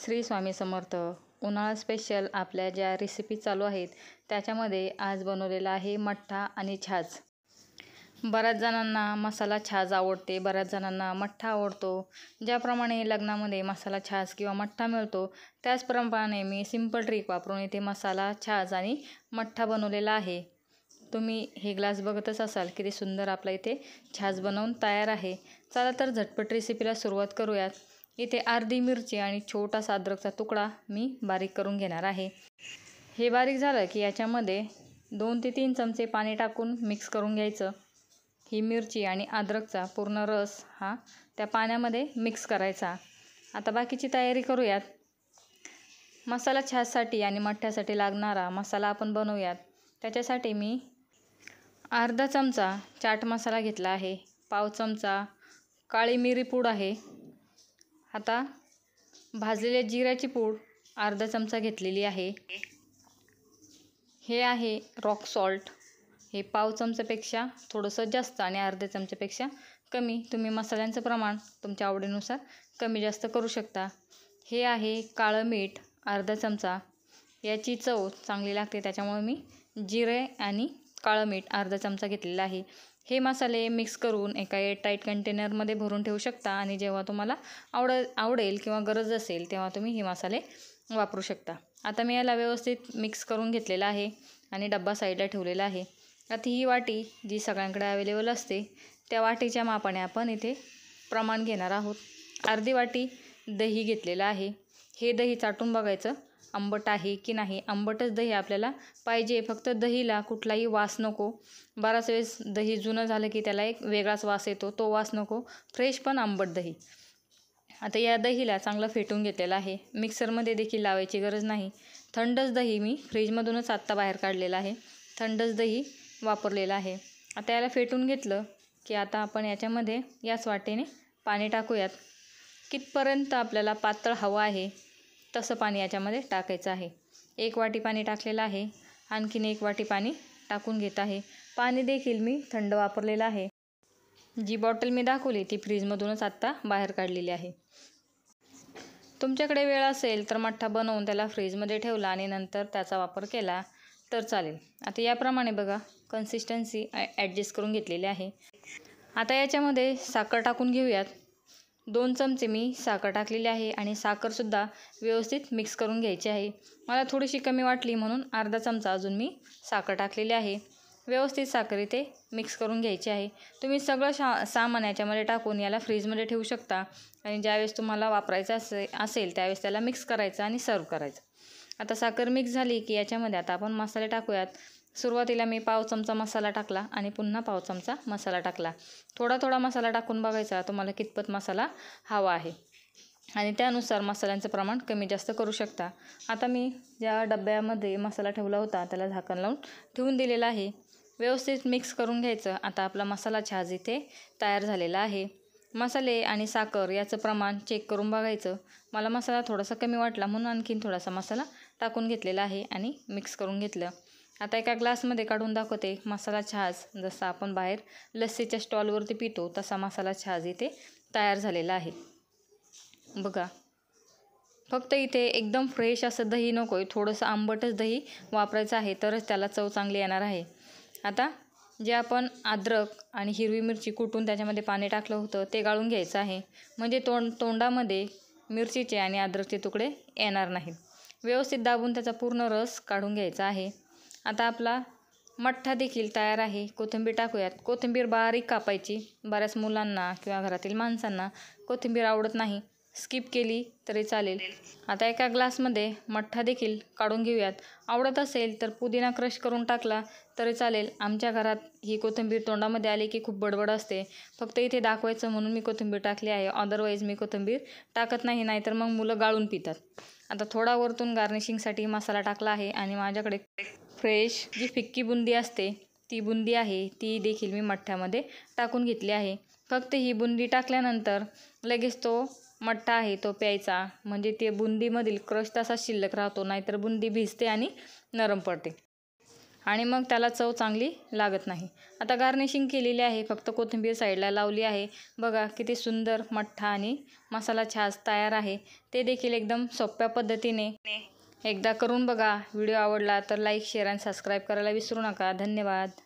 श्री स्वामी समर्थ. उन्हाळा स्पेशल आपल्या ज्या रेसिपी चालू आहेत त्याच्यामध्ये आज बनवलेला आहे मठ्ठा आणि छाज. बऱ्याच जणांना मसाला छाज आवडते, बऱ्याच जणांना मठ्ठा आवडतो. ज्याप्रमाणे लग्नामध्ये मसाला छाज किंवा मठ्ठा मिळतो त्याचप्रमाणे मी सिंपल ट्रिक वापरून इथे मसाला छाज आणि मठ्ठा बनवलेला आहे. तुम्ही हे ग्लास बघतच असाल किती सुंदर आपला इथे छाज बनवून तयार आहे. चला तर झटपट रेसिपीला सुरुवात करूयात. इथे अर्धी मिरची आणि छोटासा अद्रकचा तुकडा मी बारीक करून घेणार आहे. हे बारीक झालं की याच्यामध्ये 2 ते 3 चमचे पाणी टाकून मिक्स करून घ्यायचं. ही मिरची आणि अद्रकचा पूर्ण रस हा त्या पाण्यामध्ये मिक्स करायचा. आता बाकीची तयारी करूयात. मसाला छाजसाठी आणि मठ्ठ्यासाठी लागणारा मसाला आपण बनवूयात. त्याच्यासाठी मी अर्धा चमचा चाट मसाला घेतला आहे, पाव चमचा काळी मिरी पूड आहे. आता भाजलेल्या जिऱ्याची पूड अर्धा चमचा घेतलेली आहे. हे आहे रॉक सॉल्ट, हे पाव चमच्यापेक्षा थोडंसं जास्त आणि अर्ध्या चमच्यापेक्षा कमी. तुम्ही मसाल्यांचं प्रमाण तुमच्या आवडीनुसार कमी जास्त करू शकता. हे आहे काळं मीठ अर्धा चमचा. याची चव चांगली लागते त्याच्यामुळे मी जिरे आणि काळं मीठ अर्धा चमचा घेतलेला आहे. हे मसाले मिक्स करून एका एअरटाईट कंटेनरमध्ये भरून ठेवू शकता आणि जेव्हा तुम्हाला आवडेल किंवा गरज असेल तेव्हा तुम्ही हे मसाले वापरू शकता. आता मी याला व्यवस्थित मिक्स करून घेतलेला आहे आणि डब्बा साईडला ठेवलेला आहे. आता ही वाटी जी सगळ्यांकडे अवेलेबल असते त्या वाटीच्या मापाने आपण इथे प्रमाण घेणार आहोत. अर्धी वाटी दही घेतलेलं आहे. हे दही चाटून बघायचं आंबट आहे की नाही. आंबटच दही आपल्याला पाहिजे, फक्त दहीला कुठलाही वास नको. बराच वेळेस दही जुनं झालं की त्याला एक वेगळाच वास येतो, तो वास नको. फ्रेश पण आंबट दही. आता या दहीला चांगलं फेटून घेतलेलं आहे. मिक्सरमध्ये देखील लावायची गरज नाही. थंडच दही मी फ्रीजमधूनच आत्ता बाहेर काढलेलं आहे. थंडच दही वापरलेलं आहे. आता याला फेटून घेतलं की आता आपण याच्यामध्ये याच वाटेने पाणी टाकूयात. कितपर्यंत आपल्याला पातळ हवं आहे तसं पाणी याच्यामध्ये टाकायचं आहे. 1 वाटी पाणी टाकलेलं आहे. आणखीन 1 वाटी पाणी टाकून घेत आहे. पाणी देखील मी थंड वापरलेलं आहे. जी बॉटल मी दाखवली ती फ्रीजमधूनच आत्ता बाहेर काढलेली आहे. तुमच्याकडे वेळ असेल तर मठ्ठा बनवून त्याला फ्रीजमध्ये ठेवला आणि नंतर त्याचा वापर केला तर चालेल. आता याप्रमाणे बघा कन्सिस्टन्सी ॲडजस्ट करून घेतलेली आहे. आता याच्यामध्ये साखर टाकून घेऊयात. 2 चमचे मी साखर टाकलेली आहे आणि साखरसुद्धा व्यवस्थित मिक्स करून घ्यायची आहे. मला थोडीशी कमी वाटली म्हणून अर्धा चमचा अजून मी साखर टाकलेली आहे. व्यवस्थित साखर इथे मिक्स करून घ्यायची आहे. तुम्ही सगळं सामान याच्यामध्ये टाकून याला फ्रीजमध्ये ठेवू शकता आणि ज्यावेळेस तुम्हाला वापरायचं असेल त्यावेळेस त्याला मिक्स करायचं आणि सर्व करायचं. आता साखर मिक्स झाली की याच्यामध्ये आता आपण मसाले टाकूयात. सुरुवातीला मी पाव चमचा मसाला टाकला आणि पुन्हा पाव चमचा मसाला टाकला. थोडा थोडा मसाला टाकून बघायचा तुम्हाला कितपत मसाला हवा आहे आणि त्यानुसार मसाल्यांचं प्रमाण कमी जास्त करू शकता. आता मी ज्या डब्यामध्ये मसाला ठेवला होता त्याला झाकण लावून ठेवून दिलेलं आहे. व्यवस्थित मिक्स करून घ्यायचं. आता आपला मसाला छाज इथे तयार झालेला आहे. मसाले आणि साखर याचं प्रमाण चेक करून बघायचं. मला मसाला थोडासा कमी वाटला म्हणून आणखीन थोडासा मसाला टाकून घेतलेला आहे आणि मिक्स करून घेतलं. आता एका ग्लासमध्ये काढून दाखवते. मसाला छाज जसा आपण बाहेर लस्सीच्या स्टॉलवरती पितो तसा मसाला छाज इथे तयार झालेला आहे. बघा, फक्त इथे एकदम फ्रेश असं दही नको आहे, थोडंसं आंबटच दही वापरायचं आहे तरच त्याला चव चांगली येणार आहे. आता जे आपण अद्रक आणि हिरवी मिरची कुटून त्याच्यामध्ये पाणी टाकलं होतं ते गाळून घ्यायचं आहे, म्हणजे तोंडामध्ये मिरचीचे आणि अद्रकचे तुकडे येणार नाहीत. व्यवस्थित दाबून त्याचा पूर्ण रस काढून घ्यायचा आहे. आता आपला मठ्ठा देखील तयार आहे. कोथिंबीर टाकूयात. कोथिंबीर बारीक कापायची. बऱ्याच मुलांना किंवा घरातील माणसांना कोथिंबीर आवडत नाही, स्किप केली तरी चालेल. आता एका ग्लासमध्ये मठ्ठा देखील काढून घेऊयात. आवडत असेल तर पुदिना क्रश करून टाकला तरी चालेल. आमच्या घरात ही कोथिंबीर तोंडामध्ये आली की खूप बडबड असते, फक्त इथे दाखवायचं म्हणून मी कोथिंबीर टाकली आहे. अदरवाईज मी कोथिंबीर टाकत नाही, नाहीतर मग मुलं गाळून पितात. आता थोडा वरतून गार्निशिंगसाठी मसाला टाकला आहे आणि माझ्याकडे फ्रेश जी फिक्की बुंदी असते ती बुंदी आहे, ती देखील मी मठ्ठ्यामध्ये टाकून घेतली आहे. फक्त ही बुंदी टाकल्यानंतर लगेच तो मठ्ठा आहे तो प्यायचा, म्हणजे ते बुंदीमधील क्रश तसा शिल्लक राहतो, नाहीतर बुंदी भिजते आणि नरम पडते. आणि मग त्याला चव चांगली लागत नाही. आता गार्निशिंग केलेली आहे, फक्त कोथिंबीर साईडला लावली आहे. बघा किती सुंदर मठ्ठा आणि मसाला छास तयार आहे. ते देखील एकदम सोप्या पद्धतीने एकदा करून बघा. व्हिडिओ आवडला तर लाईक, शेअर आणि सबस्क्राईब करायला विसरू नका. धन्यवाद.